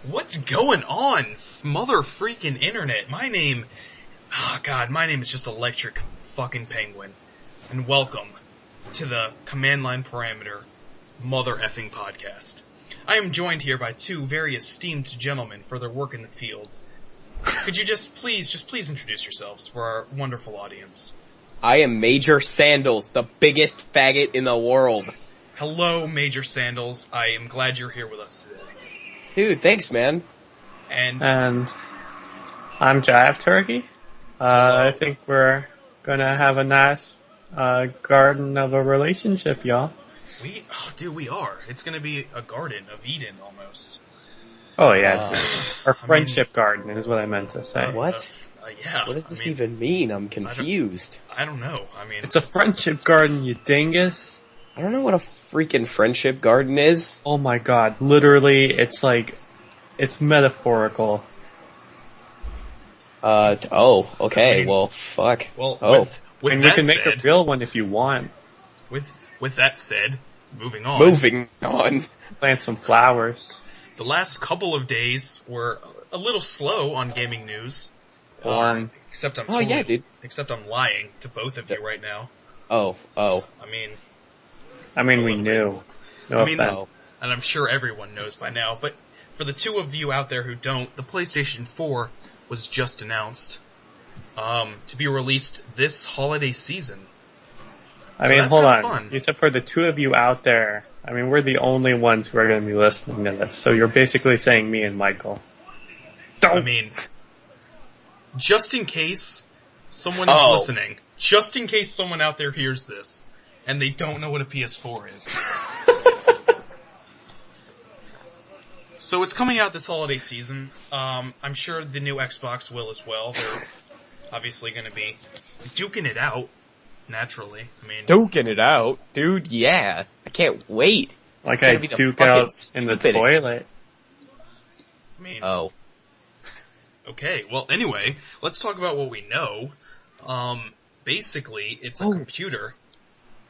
What's going on, mother freaking internet? My name is just Electric fucking Penguin, and welcome to the Command Line Parameter Mother Effing Podcast. I am joined here by two very esteemed gentlemen for their work in the field. Could you just please introduce yourselves for our wonderful audience? I am Major Sandals, the biggest faggot in the world. Hello, Major Sandals. I am glad you're here with us today. Dude, thanks, man. And I'm JiiiiiveTurkey. I think we're gonna have a nice garden of a relationship, y'all. We are. It's gonna be a garden of Eden, almost. Oh yeah, our friendship garden is what I meant to say. What? Yeah. What does this even mean? I'm confused. I don't know. It's a friendship garden, you dingus. I don't know what a freaking friendship garden is. Oh my god, literally, it's metaphorical. Okay, well, fuck. Well, oh. with And that you can make said, a real one if you want. With that said, moving on. Moving on. Plant some flowers. The last couple of days were a little slow on gaming news. Except I'm lying to both of you right now. Oh. I mean, we knew. And I'm sure everyone knows by now, but for the two of you out there who don't, the PlayStation 4 was just announced to be released this holiday season. Hold on. Fun. You said for the two of you out there, we're the only ones who are going to be listening to this, so you're basically saying me and Michael. Just in case someone is listening, just in case someone out there hears this, and they don't know what a PS4 is. So it's coming out this holiday season. I'm sure the new Xbox will as well. They're obviously going to be duking it out, naturally. Duking it out? Dude, yeah. I can't wait. Like I duke out in the toilet. Okay, well, anyway, let's talk about what we know. Basically, it's a computer.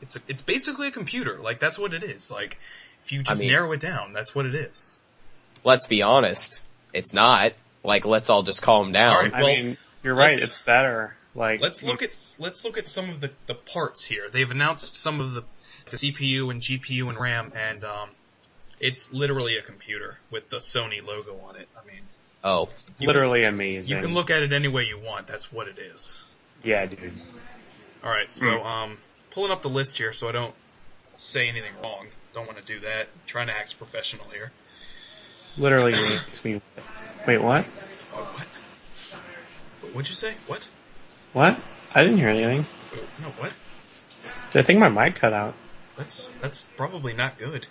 It's basically a computer. Like, that's what it is. Like, if you just narrow it down, that's what it is. Let's be honest. It's not. Like, let's all just calm down. All right, well, you're right, it's better. Like, let's look at some of the parts here. They've announced some of the CPU and GPU and RAM, and it's literally a computer with the Sony logo on it. Literally amazing. You can look at it any way you want. That's what it is. Yeah, dude. Alright, so, pulling up the list here so I don't say anything wrong. Don't want to do that. I'm trying to act professional here. Literally makes me... Wait, what? Oh, what? What'd you say? What? What? I didn't hear anything. No, what? I think my mic cut out. That's probably not good.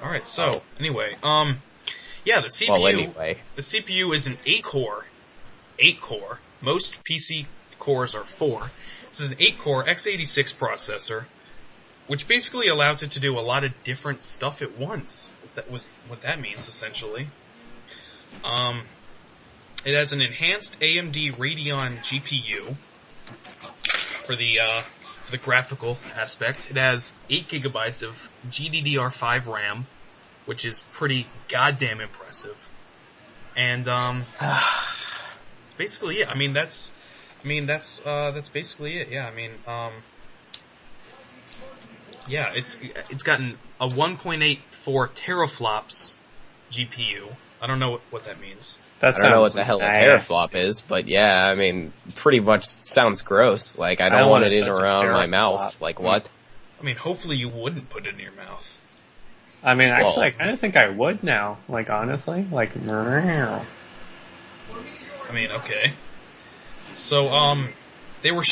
Alright, so, anyway, yeah, the CPU, the CPU is an 8-core. Most PC cores are 4. This is an 8-core x86 processor, which basically allows it to do a lot of different stuff at once. That was what that means, essentially. It has an enhanced AMD Radeon GPU for the graphical aspect. It has 8 gigabytes of GDDR5 RAM, which is pretty goddamn impressive. And, it's basically it. That's basically it. Yeah, yeah, it's gotten a 1.84 teraflops GPU. I don't know what that means. I don't know what the hell a teraflop is, but yeah, pretty much sounds gross. Like, I don't want it in around my mouth. Like, what? Hopefully you wouldn't put it in your mouth. Actually, I kind of think I would now. Like, honestly. Like, okay. So, they were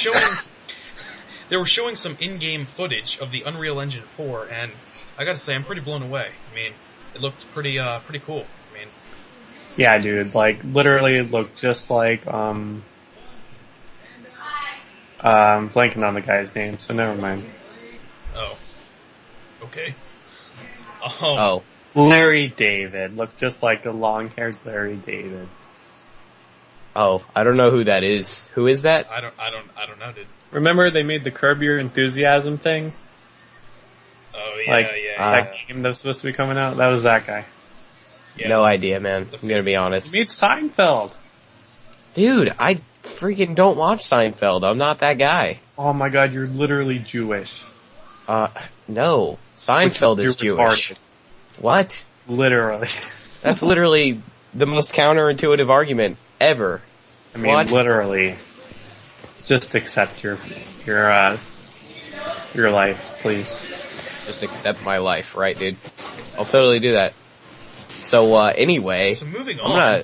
showing some in-game footage of the Unreal Engine 4, and I gotta say, I'm pretty blown away. It looked pretty cool. Yeah, dude, like, literally it looked just like, blanking on the guy's name, so never mind. Oh. Okay. Larry David. Looked just like the long-haired Larry David. Oh, I don't know who that is. Who is that? I don't know, dude. Remember they made the Curb Your Enthusiasm thing? Oh, yeah, That game that was supposed to be coming out? That was that guy. Yeah. No idea, man. I'm gonna be honest. Meet Seinfeld. Dude, I freaking don't watch Seinfeld. I'm not that guy. Oh my god, you're literally Jewish. No. Seinfeld is Jewish. Retarded. What? Literally. That's literally the most counterintuitive argument ever. I mean, literally. Just accept your life, please. Just accept my life, right, dude? I'll totally do that. So, anyway. So moving on.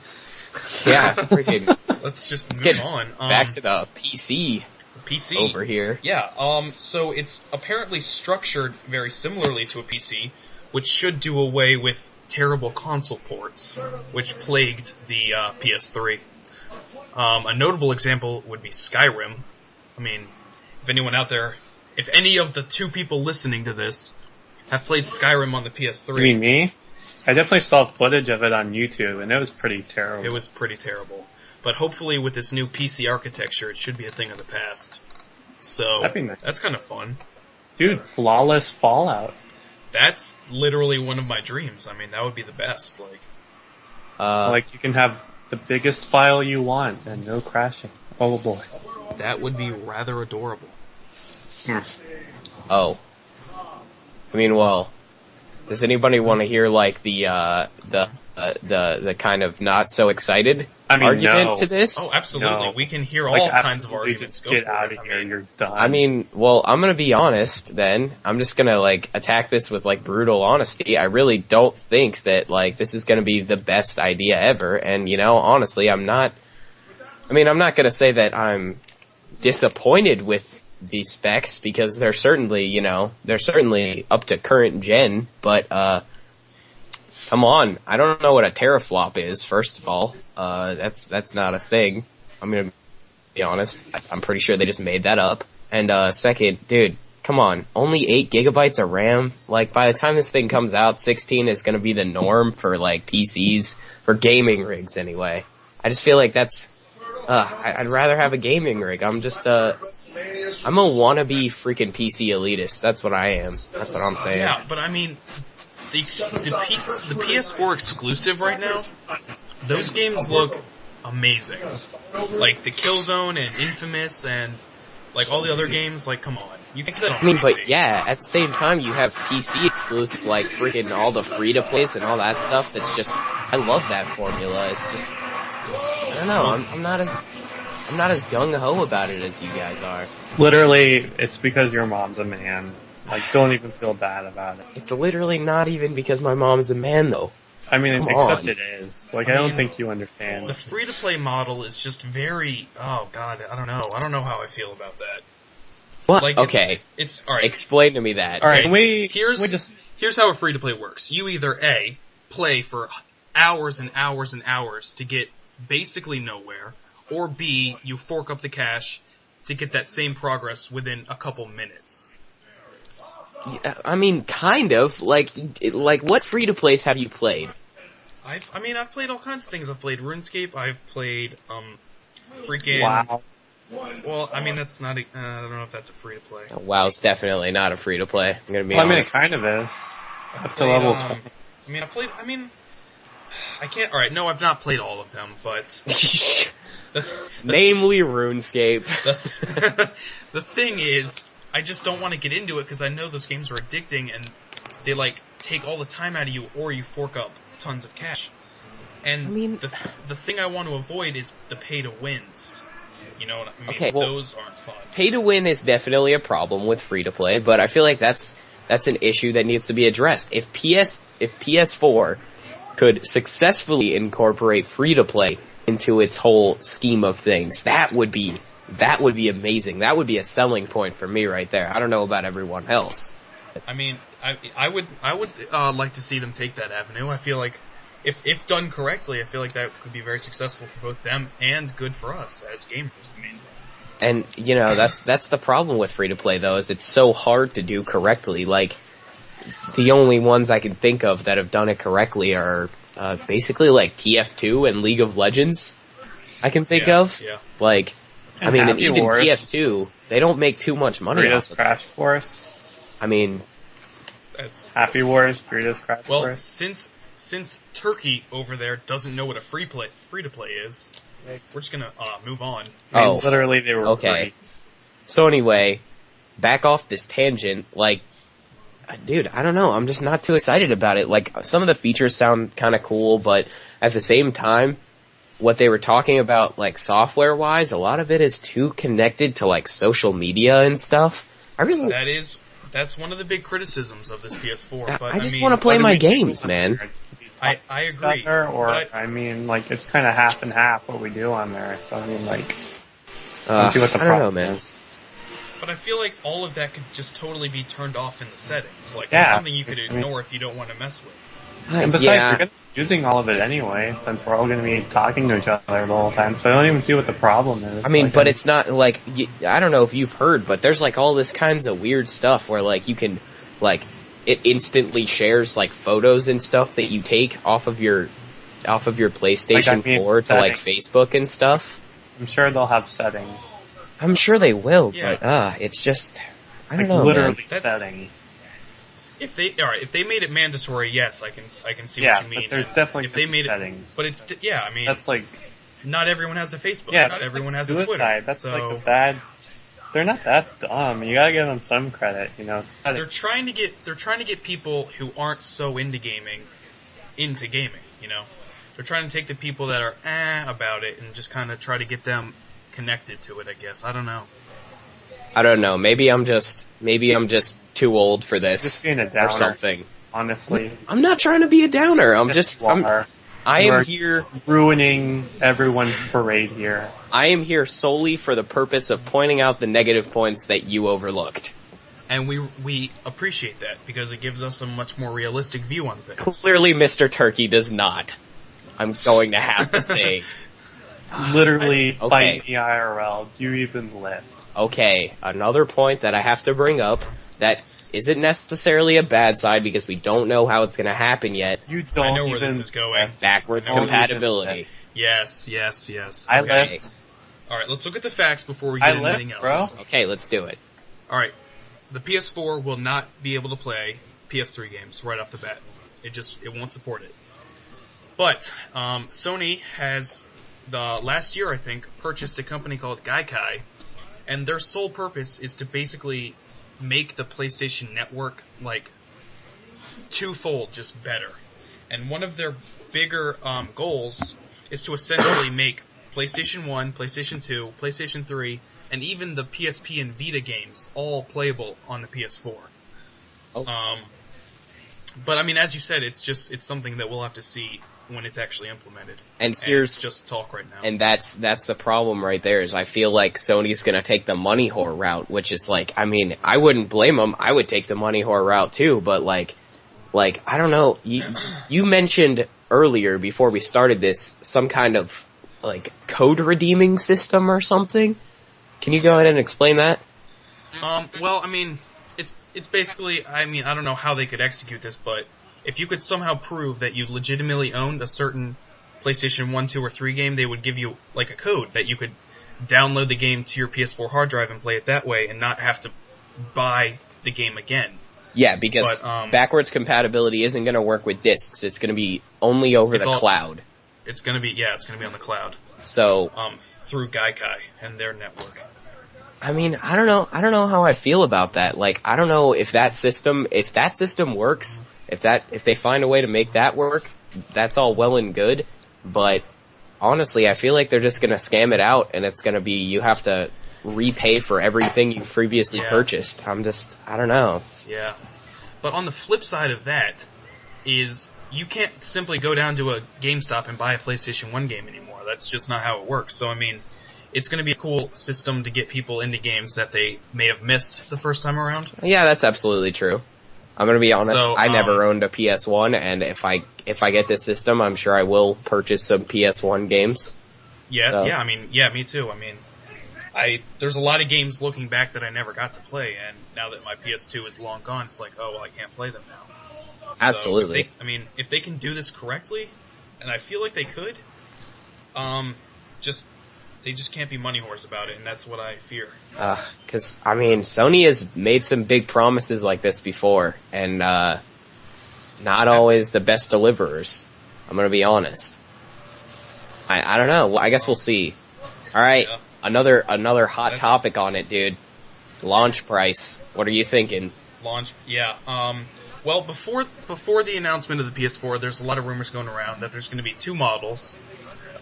Freaking. Let's move on. Back to the PC. PC. Over here. Yeah, so it's apparently structured very similarly to a PC, which should do away with terrible console ports, which plagued the PS3. A notable example would be Skyrim. I mean, if anyone out there, if any of the 2 people listening to this have played Skyrim on the PS3. You mean me? I definitely saw footage of it on YouTube, and it was pretty terrible. It was pretty terrible. But hopefully with this new PC architecture, it should be a thing of the past. So, that's kind of fun. Dude, flawless Fallout. That's literally one of my dreams. I mean, that would be the best. Like, you can have the biggest file you want, and no crashing. Oh boy. That would be rather adorable. Oh. I mean, well, does anybody want to hear, like, the kind of not so excited argument to this? Oh, absolutely. No. We can hear all kinds of arguments. Get out of here. You're done. I mean, well, I'm gonna be honest then. I'm just gonna, like, attack this with, like, brutal honesty. I really don't think that, like, this is gonna be the best idea ever. And, you know, honestly, I'm not gonna say that I'm disappointed with the specs, because they're certainly up to current gen, but, come on, I don't know what a teraflop is, first of all. That's not a thing. I'm gonna be honest. I'm pretty sure they just made that up. And, second, dude, come on. Only 8 gigabytes of RAM? Like, by the time this thing comes out, 16 is gonna be the norm for, like, PCs, for gaming rigs anyway. I just feel like that's, I'd rather have a gaming rig. I'm just, I'm a wannabe freaking PC elitist. That's what I am. That's what I'm saying. Yeah, but I mean, the PS4 exclusive right now, those games look amazing. Like, the Killzone and Infamous and, like, all the other games, like, come on. You can get that on PC. But yeah, at the same time, you have PC exclusives, like, freaking all the free-to-plays and all that stuff that's just, I love that formula. It's just, I don't know, I'm not as gung-ho about it as you guys are. Literally, it's because your mom's a man. Like, don't even feel bad about it. It's literally not even because my mom's a man, though. I mean, except it is. Like, I don't think you understand. The free-to-play model is just very, oh god, I don't know. I don't know how I feel about that. What? Like, okay. It's alright. Explain to me that. Alright, here's how a free-to-play works. You either A, play for hours and hours and hours to get basically nowhere, or B, you fork up the cash to get that same progress within a couple minutes. Yeah, I mean, kind of. Like what free-to-plays have you played? I've played all kinds of things. I've played RuneScape, I've played, freaking... WoW. Well, I mean, that's not I don't know if that's a free-to-play. WoW's definitely not a free-to-play. I'm gonna be honest. I mean, it kind of is. Up to level 20. I can't, alright, no, I've not played all of them, but... Namely RuneScape. The thing is, I just don't want to get into it because I know those games are addicting and they, like, take all the time out of you, or you fork up tons of cash. And the thing I want to avoid is the pay-to-wins. You know what I mean? Okay, well, those aren't fun. Pay-to-win is definitely a problem with free-to-play, but I feel like that's an issue that needs to be addressed. If PS4 could successfully incorporate free-to-play into its whole scheme of things, that would be amazing. That would be a selling point for me right there. I don't know about everyone else. I mean, I would like to see them take that avenue. I feel like if done correctly, I feel like that could be very successful for both them and good for us as gamers. I mean, and you know, that's the problem with free to play though, is it's so hard to do correctly. Like, the only ones I can think of that have done it correctly are basically like TF2 and League of Legends. I can think of. Yeah. Like, and even Wars. TF2, they don't make too much money off of Crash Force. I mean, that's Happy Wars, Burritos Crash Force. Well, since Turkey over there doesn't know what a free to play is, we're just gonna move on. I mean, literally, they were okay. free. So anyway, back off this tangent. Like, dude, I don't know. I'm just not too excited about it. Like, some of the features sound kind of cool, but at the same time, what they were talking about, like, software-wise, a lot of it is too connected to, like, social media and stuff. That's one of the big criticisms of this PS4. But I just want to play my games, man. I agree. I mean, like, it's kind of half and half what we do on there. So, I mean, like, let's see what the problem is. But I feel like all of that could just totally be turned off in the settings. Like, it's something you could ignore if you don't want to mess with. And besides, you're going to be using all of it anyway, since we're all going to be talking to each other the whole time, so I don't even see what the problem is. I mean, like, but it's not, like, I don't know if you've heard, but there's, like, all this kinds of weird stuff where, like, you can, like, it instantly shares, like, photos and stuff that you take off of your PlayStation 4 to, like, Facebook and stuff. I'm sure they'll have settings. I'm sure they will, but, it's just, I don't know, literally man. settings. If they made it mandatory, yes, I can see what you mean. But there's definitely if they made settings. But it's, I mean, that's like, not everyone has a Facebook, not everyone has a suicide. Twitter. That's so like a bad, they're not that dumb. You gotta give them some credit, you know. They're trying to get people who aren't so into gaming, you know. They're trying to take the people that are about it and just kind of try to get them connected to it, I guess. I don't know. I don't know. Maybe I'm just too old for this. Just being a downer, or something. Honestly. I'm not trying to be a downer. I am here ruining everyone's parade here. I am here solely for the purpose of pointing out the negative points that you overlooked. And we appreciate that because it gives us a much more realistic view on things. Clearly Mr. Turkey does not. I'm going to have to say. Literally, fight the IRL. Do you even live? Okay, another point that I have to bring up that isn't necessarily a bad side because we don't know how it's going to happen yet. You don't I know where this is going. Backwards compatibility. Yes. Okay. Alright, let's look at the facts before we get into anything else. Bro. Okay, let's do it. Alright, the PS4 will not be able to play PS3 games right off the bat. It won't support it. But, Sony has, last year I think, purchased a company called JiiiiiveTurkey, and their sole purpose is to basically make the PlayStation Network, like, twofold just better. And one of their bigger goals is to essentially make PlayStation 1, PlayStation 2, PlayStation 3, and even the PSP and Vita games all playable on the PS4. Oh. But I mean, as you said, it's something that we'll have to see when it's actually implemented. And here's it's just talk right now. And that's the problem right there is I feel like Sony's gonna take the money whore route, which is like, I mean, I wouldn't blame them. I would take the money whore route too, but like, I don't know. You mentioned earlier before we started this some kind of like code redeeming system or something. Can you go ahead and explain that? Well, I mean, it's basically, I mean, I don't know how they could execute this, but if you could somehow prove that you legitimately owned a certain PlayStation 1, 2, or 3 game, they would give you, like, a code that you could download the game to your PS4 hard drive and play it that way and not have to buy the game again. Yeah, because backwards compatibility isn't going to work with discs. It's going to be only over the cloud. It's going to be on the cloud. So, through JiiiiiveTurkey and their network. I mean, I don't know how I feel about that. Like, I don't know if that system works, if they find a way to make that work, that's all well and good, but honestly, I feel like they're just gonna scam it out and it's gonna be, you have to repay for everything you've previously purchased. I don't know. Yeah. But on the flip side of that is you can't simply go down to a GameStop and buy a PlayStation 1 game anymore. That's just not how it works. So, I mean, it's going to be a cool system to get people into games that they may have missed the first time around. Yeah, that's absolutely true. I'm going to be honest, So, I never owned a PS1, and if I get this system, I'm sure I will purchase some PS1 games. Yeah, So. I mean, me too. I mean, there's a lot of games looking back that I never got to play, and now that my PS2 is long gone, it's like, oh, well, I can't play them now. So Absolutely. if they can do this correctly, and I feel like they could, they just can't be money whores about it, and that's what I fear. Cause, I mean, Sony has made some big promises like this before, and, not always the best deliverers. I'm gonna be honest. I don't know. I guess we'll see. Alright, yeah. Another hot topic on it, dude. Launch price. What are you thinking? Launch, yeah. Well, before the announcement of the PS4, there's a lot of rumors going around that there's going to be 2 models.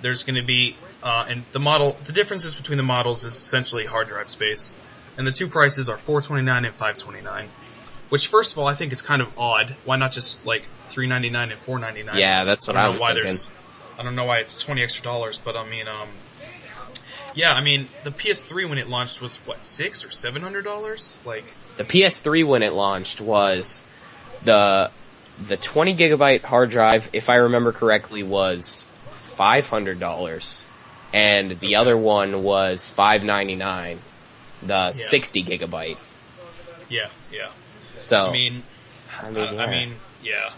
There's going to be, and the differences between the models is essentially hard drive space. And the 2 prices are $429 and $529. Which, first of all, I think is kind of odd. Why not just, like, $399 and $499? Yeah, that's what I was thinking. I don't know why it's $20 extra, but I mean, yeah, I mean, the PS3 when it launched was, what, $600 or $700? Like, the PS3 when it launched was the 20 gigabyte hard drive, if I remember correctly, was $500, and the other one was $599. The 60 gigabyte. Yeah, yeah. So, I mean, yeah.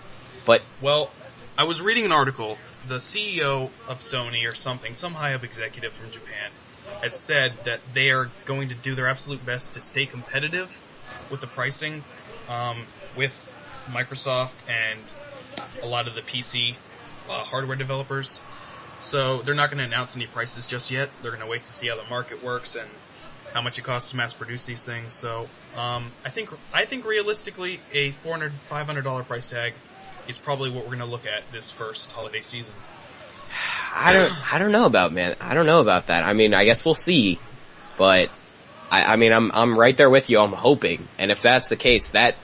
But, well, I was reading an article. The CEO of Sony or something, some high-up executive from Japan, has said that they are going to do their absolute best to stay competitive with the pricing, with Microsoft and a lot of the PC hardware developers. So they're not going to announce any prices just yet. They're going to wait to see how the market works and how much it costs to mass produce these things. So I think realistically a $400, $500 price tag is probably what we're going to look at this first holiday season. I don't know about, man. I don't know about that. I mean, I guess we'll see, but I mean, I'm right there with you. I'm hoping, and if that's the case, that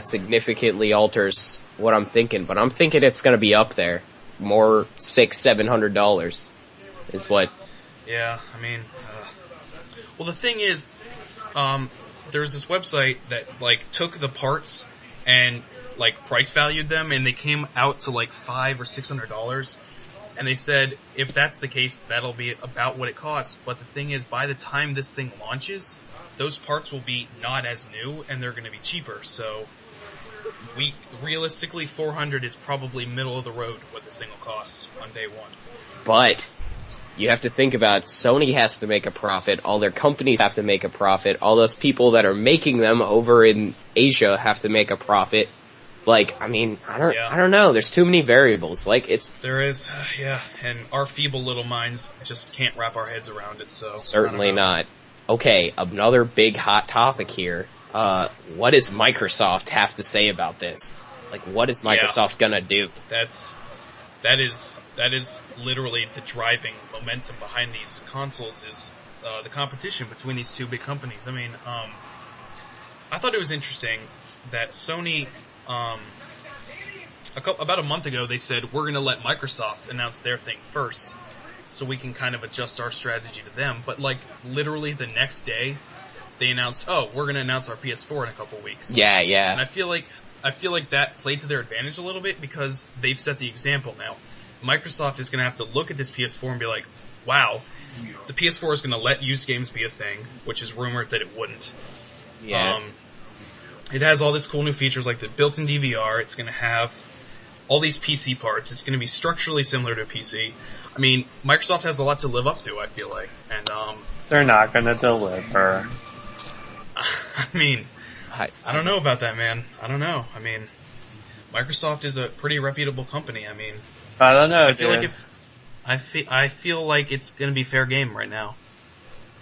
significantly alters what I'm thinking. But I'm thinking it's going to be up there, more $600-$700 is what. Yeah, I mean, well, the thing is, there's this website that like took the parts and like price valued them, and they came out to like $500 or $600. And they said, if that's the case, that'll be about what it costs. But the thing is, by the time this thing launches, those parts will be not as new, and they're going to be cheaper. So, realistically, $400 is probably middle of the road what this thing will cost on day one. But you have to think about Sony has to make a profit, all their companies have to make a profit, all those people that are making them over in Asia have to make a profit. Like, I mean, I don't know. There's too many variables. Like, there is, yeah. And our feeble little minds just can't wrap our heads around it, so. Certainly not. Okay, another big hot topic here. What does Microsoft have to say about this? Like, what is Microsoft gonna do? That is literally the driving momentum behind these consoles is, the competition between these 2 big companies. I mean, I thought it was interesting that Sony, about a month ago, they said, we're going to let Microsoft announce their thing first, so we can kind of adjust our strategy to them. But, like, literally the next day, they announced, oh, we're going to announce our PS4 in a couple weeks. Yeah, yeah. And I feel like that played to their advantage a little bit, because they've set the example now. Microsoft is going to have to look at this PS4 and be like, wow, the PS4 is going to let used games be a thing, which is rumored that it wouldn't. Yeah. It has all this cool new features like the built-in DVR. It's going to have all these PC parts. It's going to be structurally similar to a PC. I mean, Microsoft has a lot to live up to, I feel like. And they're not going to deliver. I mean, I don't know about that, man. I don't know. I mean, Microsoft is a pretty reputable company. I mean, I don't know. I feel like it's going to be fair game right now.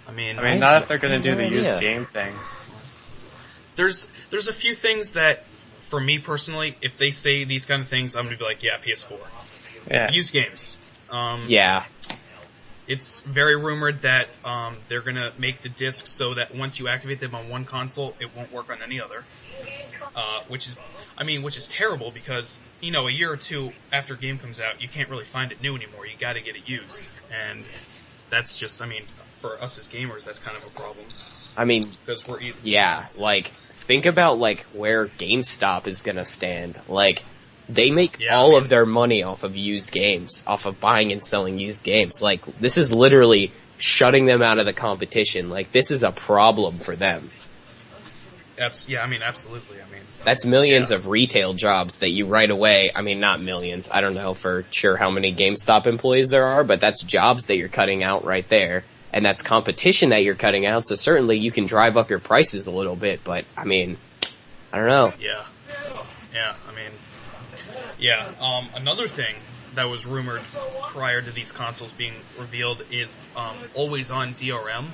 I mean, not if they're going to do the used game thing. There's a few things that, for me personally, if they say these kind of things, I'm gonna be like, yeah, PS4. Yeah. Used games. Yeah. It's very rumored that they're gonna make the discs so that once you activate them on one console, it won't work on any other. Which is terrible because, you know, a year or two after a game comes out, you can't really find it new anymore. You gotta get it used. And that's just, I mean, for us as gamers, that's kind of a problem. I mean, because we're like, think about, like, where GameStop is gonna stand. Like, they make all of their money off of used games, off of buying and selling used games. Like, this is literally shutting them out of the competition. Like, this is a problem for them. Yeah, I mean, absolutely. I mean, that's millions of retail jobs that you right away, I mean, not millions, I don't know for sure how many GameStop employees there are, but that's jobs that you're cutting out right there. And that's competition that you're cutting out, so certainly you can drive up your prices a little bit, but, I mean, I don't know. Yeah, I mean, Yeah, another thing that was rumored prior to these consoles being revealed is always on DRM,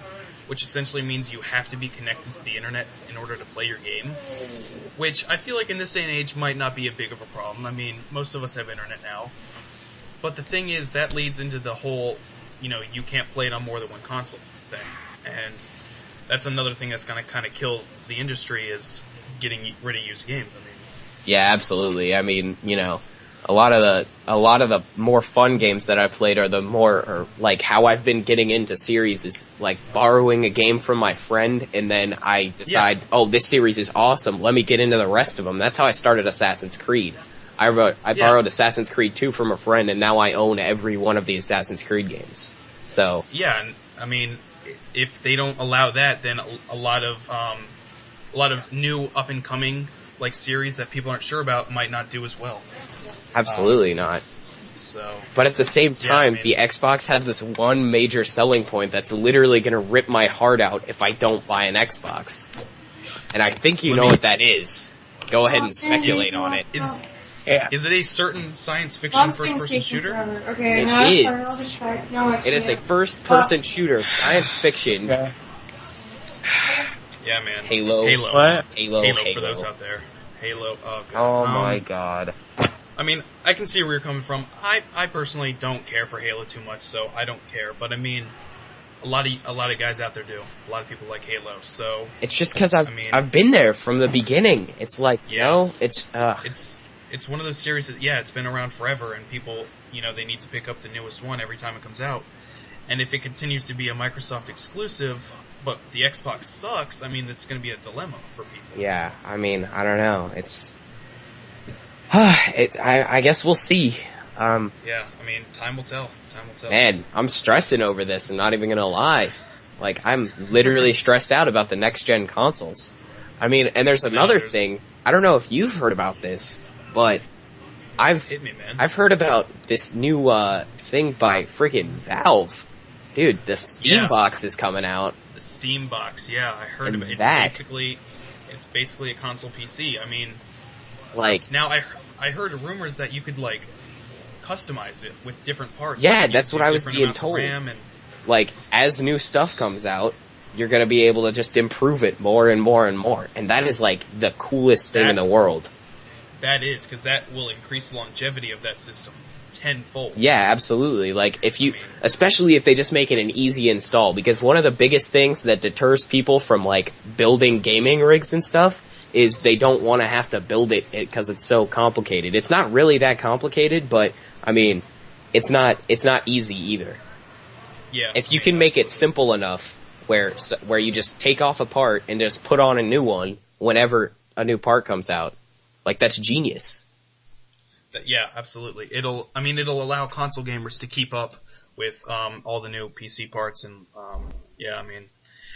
which essentially means you have to be connected to the internet in order to play your game, which I feel like in this day and age might not be a big of a problem. I mean, most of us have internet now. But the thing is, that leads into the whole, you can't play it on more than one console thing. And that's another thing that's gonna kind of kill the industry, is getting rid of used games. I mean, yeah, absolutely. I mean, a lot of the more fun games that I played are or like how I've been getting into series is like borrowing a game from my friend and then I decide, oh, this series is awesome, let me get into the rest of them. That's how I started Assassin's Creed. I borrowed Assassin's Creed 2 from a friend and now I own every one of the Assassin's Creed games. So. Yeah, and I mean, if they don't allow that, then a lot of new up and coming series that people aren't sure about might not do as well. Absolutely not. So, but at the same time, the Xbox has this one major selling point that's literally going to rip my heart out if I don't buy an Xbox. And I think you know what that is. Go ahead and speculate on it. Is it a certain science fiction first-person shooter? Okay, It is a first-person shooter, science fiction. Okay. Yeah, man. Halo. What? Halo for those out there. Halo. Oh, God. Oh my God. I mean, I can see where you're coming from. I personally don't care for Halo too much, so I don't care. But I mean, a lot of guys out there do. A lot of people like Halo, so it's just because I've been there from the beginning. It's like, it's one of those series that it's been around forever, and people, they need to pick up the newest one every time it comes out. And if it continues to be a Microsoft exclusive, but the Xbox sucks, I mean, it's going to be a dilemma for people. Yeah, I mean, I don't know. It's, I guess we'll see. Yeah, I mean, time will tell. Time will tell. Man, I'm stressing over this. I'm not even gonna lie. I'm literally stressed out about the next gen consoles. I mean, and there's another thing. I don't know if you've heard about this, but Hit me, man. I've heard about this new thing by friggin' Valve. Dude, the Steam box is coming out. The Steam box, I heard of it. It's basically a console PC. I mean, now I heard rumors that you could customize it with different parts. Yeah, that's what I was being told. As new stuff comes out, you're gonna be able to just improve it more and more and more. And that is the coolest thing in the world. That is, because that will increase the longevity of that system tenfold. Yeah, absolutely. Especially if they just make it an easy install, because one of the biggest things that deters people from building gaming rigs and stuff is they don't want to have to build it because it's so complicated. It's not really that complicated, but I mean, it's not easy either. Yeah. If you can make it simple enough where you just take off a part and just put on a new one whenever a new part comes out, that's genius. Yeah, absolutely. It'll allow console gamers to keep up with all the new PC parts, and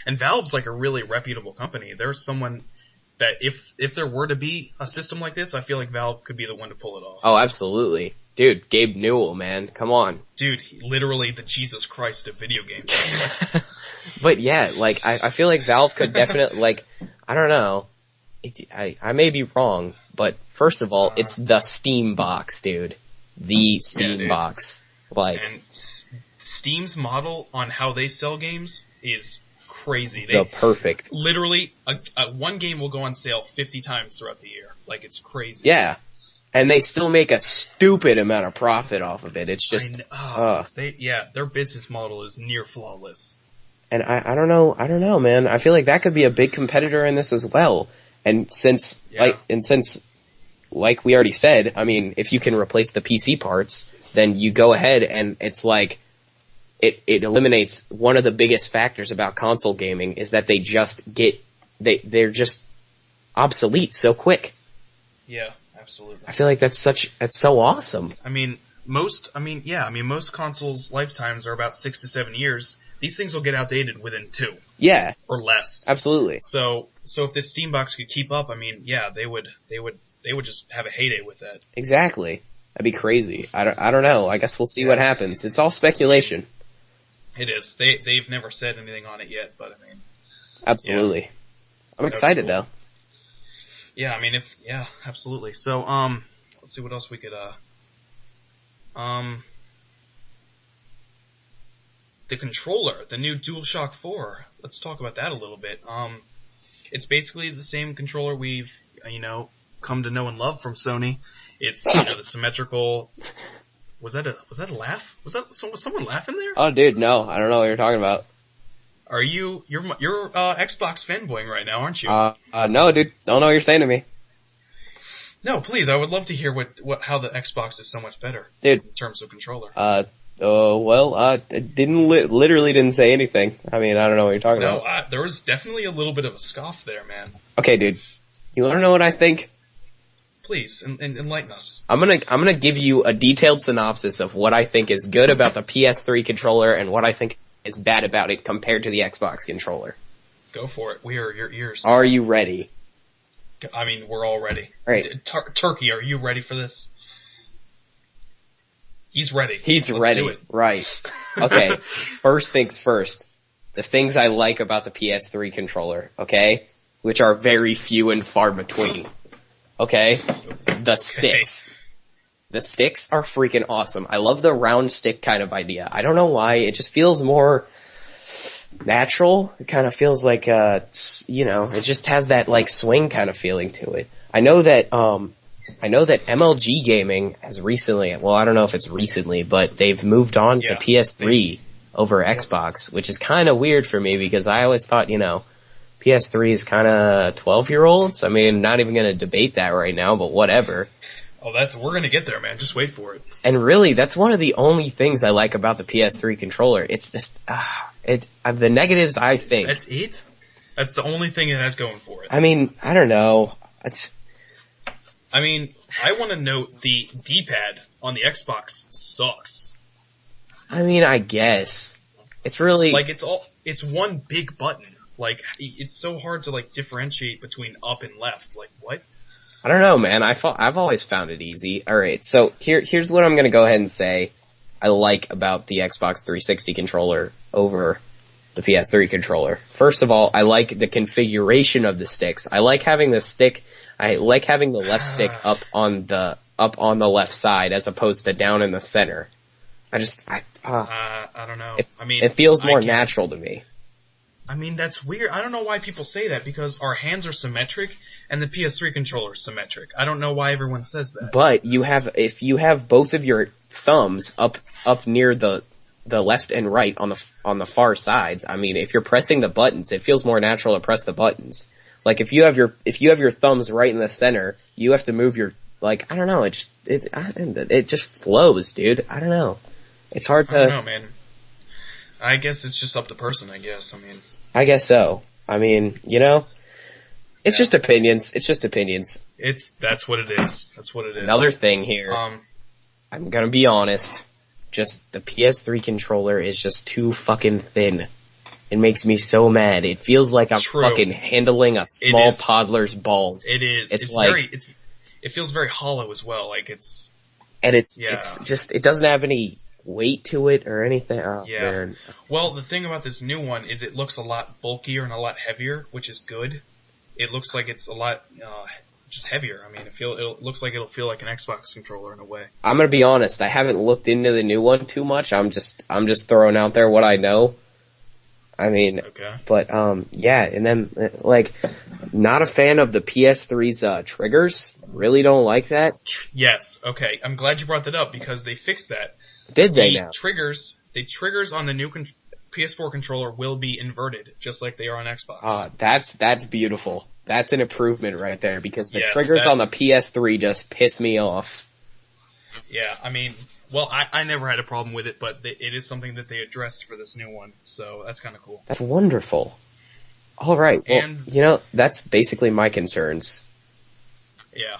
and Valve's a really reputable company. There's someone that if there were to be a system like this, I feel like Valve could be the one to pull it off. Oh, absolutely. Dude, Gabe Newell, man, come on. Dude, literally the Jesus Christ of video games. But yeah, I feel like Valve could definitely, I don't know. I may be wrong, but first of all, it's the Steam box, dude. The Steam box. And Steam's model on how they sell games is crazy. Perfect. Literally, one game will go on sale 50 times throughout the year. It's crazy. Yeah. And they still make a stupid amount of profit off of it. It's just, their business model is near flawless. And I don't know, man. I feel like that could be a big competitor in this as well. And since we already said, I mean, if you can replace the PC parts, then you go ahead and it's it eliminates one of the biggest factors about console gaming is that they're just obsolete so quick. Yeah, absolutely. I feel like that's so awesome. I mean, most consoles' lifetimes are about 6 to 7 years. These things will get outdated within 2. Yeah. Or less. Absolutely. So if this Steam box could keep up, I mean, they would just have a heyday with that. Exactly. That'd be crazy. I don't know. I guess we'll see what happens. It's all speculation. It is. They've never said anything on it yet, but I mean. Absolutely. I'm excited though. Yeah, I mean, absolutely. So, let's see what else we could, the controller, the new DualShock 4. Let's talk about that a little bit. It's basically the same controller we've, come to know and love from Sony. It's, the symmetrical. Was that a laugh? Was someone laughing there? Oh, dude, no, I don't know what you're talking about. Are you're Xbox fanboying right now, aren't you? No, dude, don't know what you're saying to me. No, please, I would love to hear how the Xbox is so much better, dude, in terms of controller. Literally didn't say anything. I mean, I don't know what you're talking about. No, there was definitely a little bit of a scoff there, man. Okay, dude, you want to know what I think? Please, enlighten us. I'm gonna give you a detailed synopsis of what I think is good about the PS3 controller and what I think is bad about it compared to the Xbox controller. Go for it. We are your ears. Are you ready? I mean, we're all ready. All right. Turkey, are you ready for this? He's ready. Let's ready. Do it. Right. Okay. First things first. The things I like about the PS3 controller, okay? Which are very few and far between. Okay? The sticks. The sticks are freaking awesome. I love the round stick kind of idea. I don't know why. It just feels more natural. It kind of feels like, it just has that like swing kind of feeling to it. I know that MLG Gaming has recently, well, I don't know if it's recently, but they've moved on to PS3 over Xbox, which is kind of weird for me because I always thought, PS3 is kind of 12-year-olds. I mean, not even going to debate that right now, but whatever. Oh, we're going to get there, man. Just wait for it. And really, that's one of the only things I like about the PS3 controller. It's just, the negatives, I think. That's it? That's the only thing it has going for it. I mean, I don't know. I want to note the D-pad on the Xbox sucks. I mean, I guess. It's really... Like, it's one big button. Like, it's so hard to, differentiate between up and left. Like, what? I don't know, man. I've always found it easy. Alright, so here's what I'm gonna go ahead and say I like about the Xbox 360 controller over the PS3 controller. First of all, I like the configuration of the sticks. I like having the left stick up on the left side as opposed to down in the center. I don't know. It feels more natural to me. I mean, that's weird. I don't know why people say that because our hands are symmetric and the PS3 controller is symmetric. I don't know why everyone says that. But if you have both of your thumbs up near the left and right on the far sides, I mean, if you're pressing the buttons, it feels more natural to press the buttons. Like if you have your thumbs right in the center, you have to move your, I don't know, it just flows, dude. I don't know. It's hard to... I don't know, man. I guess it's just up to person, I guess. I guess so. I mean, it's just opinions. It's just opinions. That's what it is. That's what it is. Another thing here. I'm gonna be honest. Just the PS3 controller is just too fucking thin. It makes me so mad. It feels like I'm fucking handling a small toddler's balls. It is. It feels very hollow as well. It's just, it doesn't have any weight to it or anything. Oh, yeah. Man. Well, the thing about this new one is it looks a lot bulkier and a lot heavier, which is good. It looks like it's a lot just heavier. I mean, it looks like it'll feel like an Xbox controller in a way. I'm gonna be honest. I haven't looked into the new one too much. I'm just throwing out there what I know. I mean, okay. But yeah, and then not a fan of the PS3's triggers. Really don't like that. Yes. Okay. I'm glad you brought that up because they fixed that. Did they now? The triggers on the new PS4 controller will be inverted, just like they are on Xbox. That's beautiful. That's an improvement right there because the triggers on the PS3 just piss me off. Yeah, I mean, well, I never had a problem with it, but it is something that they addressed for this new one, so that's kind of cool. That's wonderful. All right, well, that's basically my concerns. Yeah.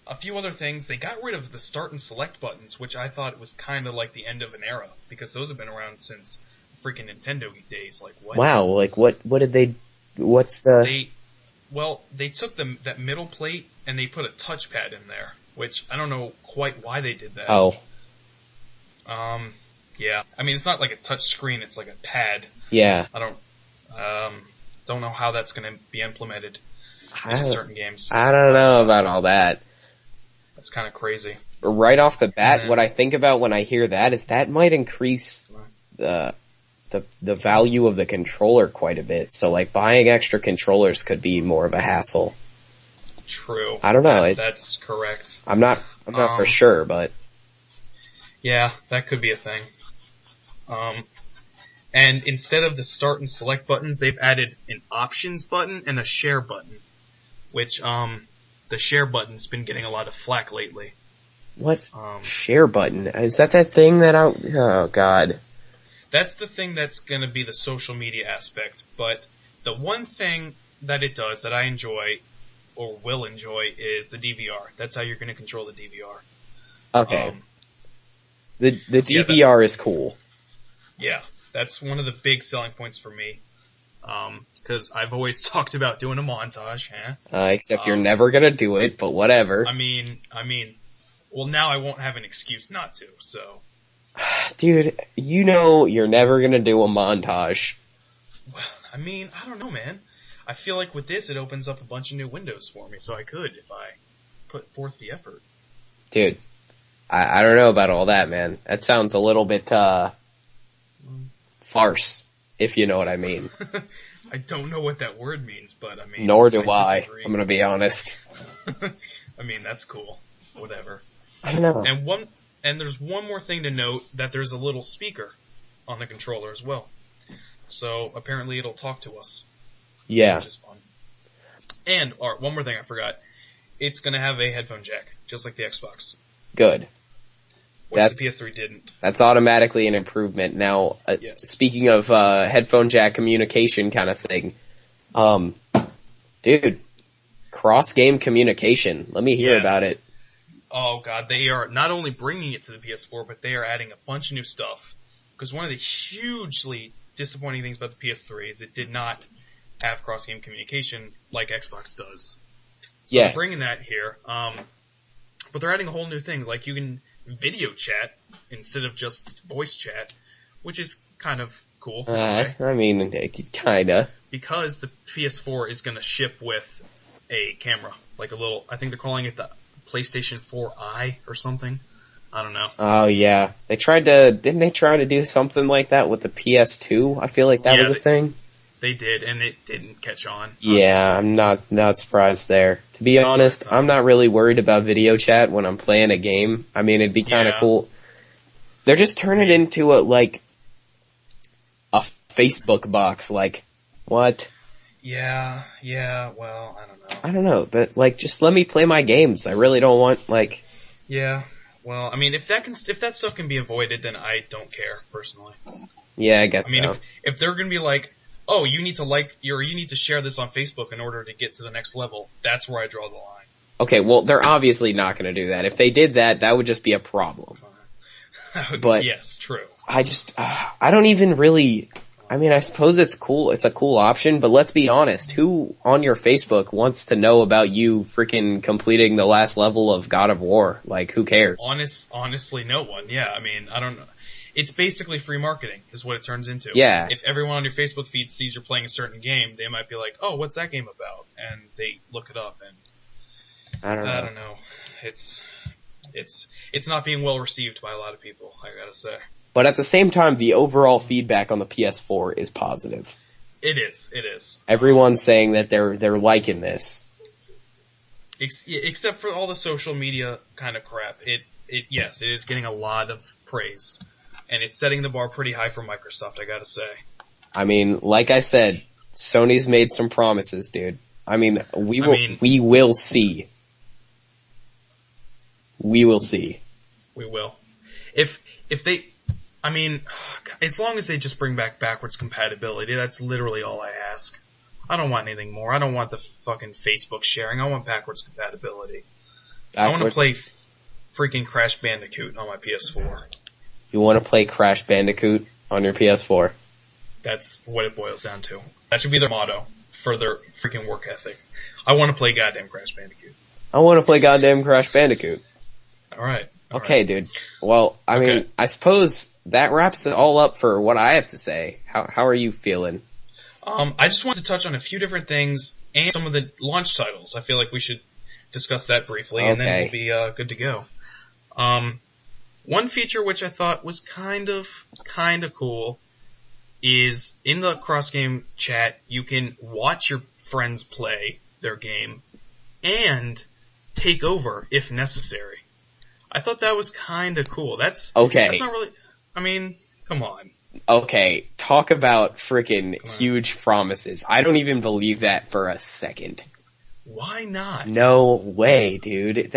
A few other things. They got rid of the start and select buttons, which I thought was kind of like the end of an era, because those have been around since freaking Nintendo days. Like, what? Wow, what did they, what's the... They took that middle plate and they put a touchpad in there, which I don't know quite why they did that. Oh. Yeah. I mean, it's not like a touch screen, it's like a pad. Yeah. I don't know how that's gonna be implemented into certain games. I don't know about all that. That's kind of crazy. Right off the bat, what I think about when I hear that is that might increase the value of the controller quite a bit. So like buying extra controllers could be more of a hassle. True. I don't know. That's correct. I'm not for sure, but yeah, that could be a thing. And instead of the start and select buttons, they've added an options button and a share button, which the share button's been getting a lot of flack lately. What? Share button? Is that thing that oh god. That's the thing that's gonna be the social media aspect, but the one thing that it does that I enjoy, or will enjoy, is the DVR. That's how you're gonna control the DVR. Okay. The DVR is cool. Yeah, that's one of the big selling points for me. Cause I've always talked about doing a montage, except you're never gonna do it, but whatever. I mean, well now I won't have an excuse not to, so. Dude, you know you're never gonna do a montage. Well, I mean, I don't know, man. I feel like with this, it opens up a bunch of new windows for me, so I could if I put forth the effort. Dude, I don't know about all that, man. That sounds a little bit, farce, if you know what I mean. I don't know what that word means, but I mean... Nor do I. I'm gonna be honest. I mean, that's cool. Whatever. I don't know. And there's one more thing to note, that there's a little speaker on the controller as well. So, apparently it'll talk to us. Yeah. Which is fun. And, one more thing I forgot. It's gonna have a headphone jack, just like the Xbox. Good. Which the PS3 didn't. That's automatically an improvement. Now, yes. Speaking of headphone jack communication kind of thing, dude, cross-game communication. Let me hear about it. Oh god, they are not only bringing it to the PS4, but they are adding a bunch of new stuff. Because one of the hugely disappointing things about the PS3 is it did not have cross-game communication like Xbox does. So they're bringing that here. But they're adding a whole new thing, like you can video chat instead of just voice chat, which is kind of cool. I mean, kinda. Because the PS4 is gonna ship with a camera, like a little, I think they're calling it the PlayStation 4i or something. I don't know. Oh yeah. Didn't they try to do something like that with the PS2? I feel like that was a thing. They did, and it didn't catch on. Yeah, I'm not surprised there. To be honest, I'm not really worried about video chat when I'm playing a game. I mean, it'd be kinda cool. They're just turning it into a Facebook box, like, what? Yeah, well, I don't know. I don't know, but just let me play my games. I really don't want, Yeah, well, I mean, if that stuff can be avoided, then I don't care, personally. Yeah, I guess so. I mean, if they're gonna be like, oh, you need to share this on Facebook in order to get to the next level, that's where I draw the line. Okay, well, they're obviously not gonna do that. If they did that, that would just be a problem. But yes, true. I don't even really, I mean, I suppose it's cool. It's a cool option, but let's be honest. Who on your Facebook wants to know about you freaking completing the last level of God of War? Like, who cares? Honestly, no one. Yeah, I mean, I don't know. It's basically free marketing is what it turns into. Yeah. If everyone on your Facebook feed sees you're playing a certain game, they might be like, oh, what's that game about? And they look it up and I don't know. It's not being well received by a lot of people, I gotta say. But at the same time, the overall feedback on the PS4 is positive. It is. Everyone's saying that they're liking this. Except for all the social media kind of crap. Yes, it is getting a lot of praise. And it's setting the bar pretty high for Microsoft, I gotta say. I mean, like I said, Sony's made some promises, dude. I mean, we will see. We will see. We will. If they, I mean, as long as they just bring back backwards compatibility, that's literally all I ask. I don't want anything more. I don't want the fucking Facebook sharing. I want backwards compatibility. I want to play freaking Crash Bandicoot on my PS4. You want to play Crash Bandicoot on your PS4? That's what it boils down to. That should be their motto for their freaking work ethic. I want to play goddamn Crash Bandicoot. I want to play goddamn Crash Bandicoot. Alright. Okay, dude. Well, I mean, I suppose that wraps it all up for what I have to say. How are you feeling? I just wanted to touch on a few different things and some of the launch titles. I feel like we should discuss that briefly, and then we'll be good to go. One feature which I thought was kind of cool is in the cross-game chat, you can watch your friends play their game and take over if necessary. I thought that was kind of cool. That's not really... I mean, come on. Okay, talk about freaking huge promises. I don't even believe that for a second. Why not? No way, dude.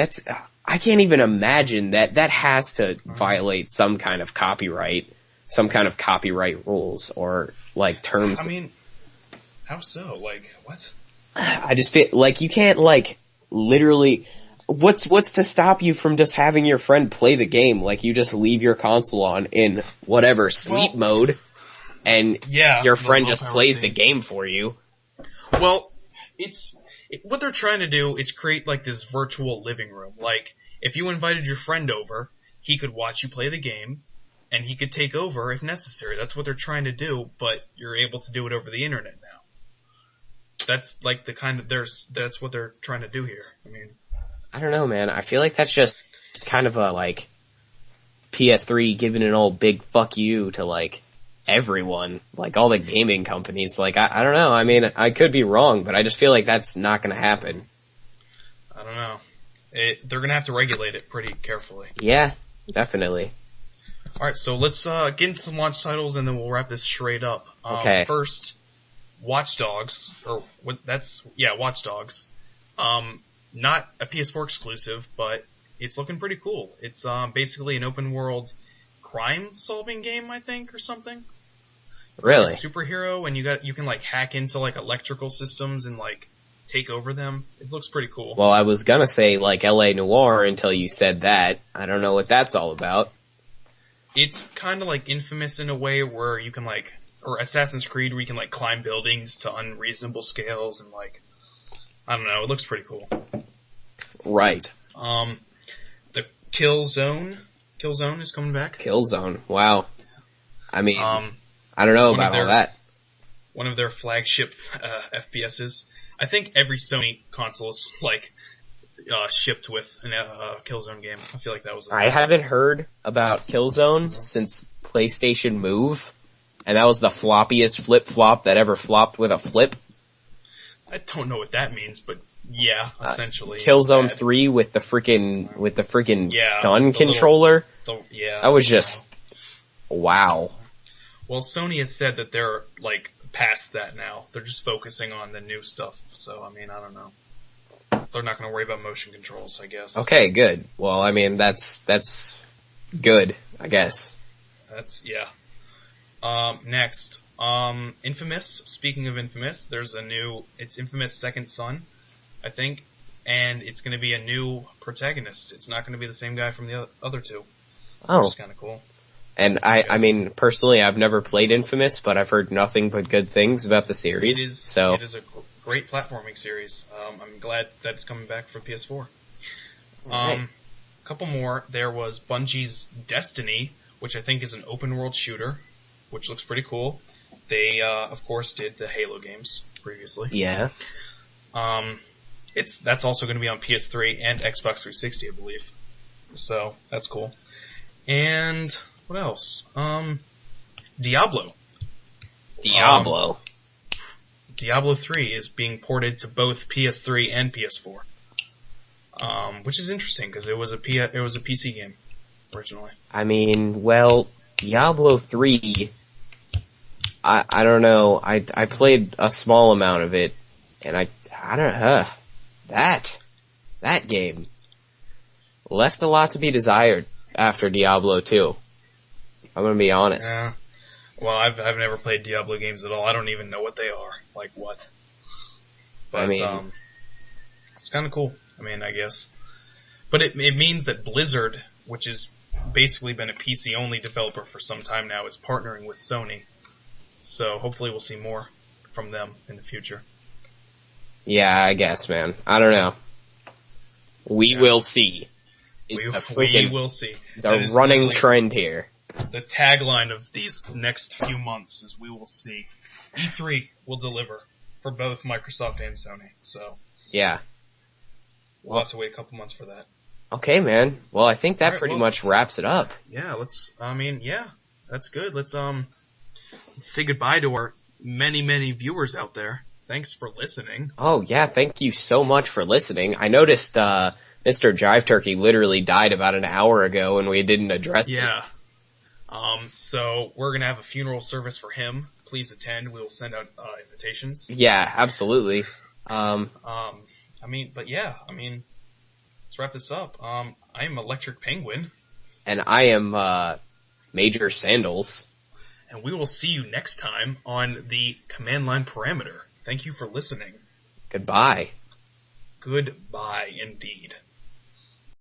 I can't even imagine that. That has to violate some kind of copyright rules or, like, terms. I mean, how so? Like, what? I just feel like you can't, like, literally... What's to stop you from just having your friend play the game? Like, you just leave your console on in whatever sleep mode, and your friend just plays the game for you. Well, what they're trying to do is create, like, this virtual living room. Like, if you invited your friend over, he could watch you play the game, and he could take over if necessary. That's what they're trying to do, but you're able to do it over the internet now. That's, like, that's what they're trying to do here. I mean... I don't know, man. I feel like that's just kind of a, like, PS3 giving an old big fuck you to, like, everyone. Like, all the gaming companies. Like, I don't know. I mean, I could be wrong, but I just feel like that's not gonna happen. I don't know. They're gonna have to regulate it pretty carefully. Yeah, definitely. Alright, so let's get into some launch titles and then we'll wrap this straight up. Okay. First, Watch Dogs. Watch Dogs. Not a PS4 exclusive, but it's looking pretty cool. It's basically an open world crime solving game, I think, or something. Really? Like a superhero, and you can like hack into like electrical systems and like take over them. It looks pretty cool. Well, I was gonna say like LA Noire until you said that. I don't know what that's all about. It's kind of like Infamous in a way where you can like, or Assassin's Creed where you can like climb buildings to unreasonable scales and like, I don't know, it looks pretty cool. Right. The Killzone is coming back. Killzone, wow. I mean, I don't know about all that. One of their flagship FPSs. I think every Sony console is like shipped with a Killzone game. I feel like that was. I haven't heard about Killzone since PlayStation Move, and that was the floppiest flip flop that ever flopped with a flip. I don't know what that means, but yeah, essentially. Killzone 3 with the freaking gun controller. That was just wow. Well, Sony has said that they're like past that now. They're just focusing on the new stuff. So, I mean, I don't know. They're not going to worry about motion controls, I guess. Okay, good. Well, I mean, that's good, I guess. Next. Infamous. Speaking of Infamous, it's Infamous Second Son, I think, and it's going to be a new protagonist. It's not going to be the same guy from the other two. Oh. Which is kind of cool. And I mean, personally, I've never played Infamous, but I've heard nothing but good things about the series. It is a great platforming series. I'm glad that it's coming back for PS4. Right. A couple more. There was Bungie's Destiny, which I think is an open world shooter, which looks pretty cool. They, of course, did the Halo games previously. Yeah. That's also going to be on PS3 and Xbox 360, I believe. So, that's cool. And what else? Diablo. Diablo 3 is being ported to both PS3 and PS4. Which is interesting because it was a PC game originally. I mean, well, Diablo 3, I don't know. I played a small amount of it, and I don't know. That game left a lot to be desired after Diablo 2. I'm gonna be honest. Yeah. Well, I've never played Diablo games at all. I don't even know what they are. Like what? But, I mean, it's kind of cool. I mean, I guess. But it means that Blizzard, which has basically been a PC-only developer for some time now, is partnering with Sony. So hopefully we'll see more from them in the future. Yeah, I guess, man. I don't know. We will see. We will see. The running trend here. The tagline of these next few months is we will see. E3 will deliver for both Microsoft and Sony. So yeah. we'll have to wait a couple months for that. Okay, man. Well, I think that pretty much wraps it up. Yeah, that's good. Let's say goodbye to our many viewers out there. Thanks for listening. Oh yeah, thank you so much for listening. I noticed Mr. JiiiiiveTurkey literally died about an hour ago and we didn't address it. Yeah. So we're gonna have a funeral service for him. Please attend. We will send out invitations. Yeah, absolutely. Let's wrap this up. I am Electric Penguin. And I am Major Sandals. And we will see you next time on the Command Line Parameter. Thank you for listening. Goodbye. Goodbye, indeed.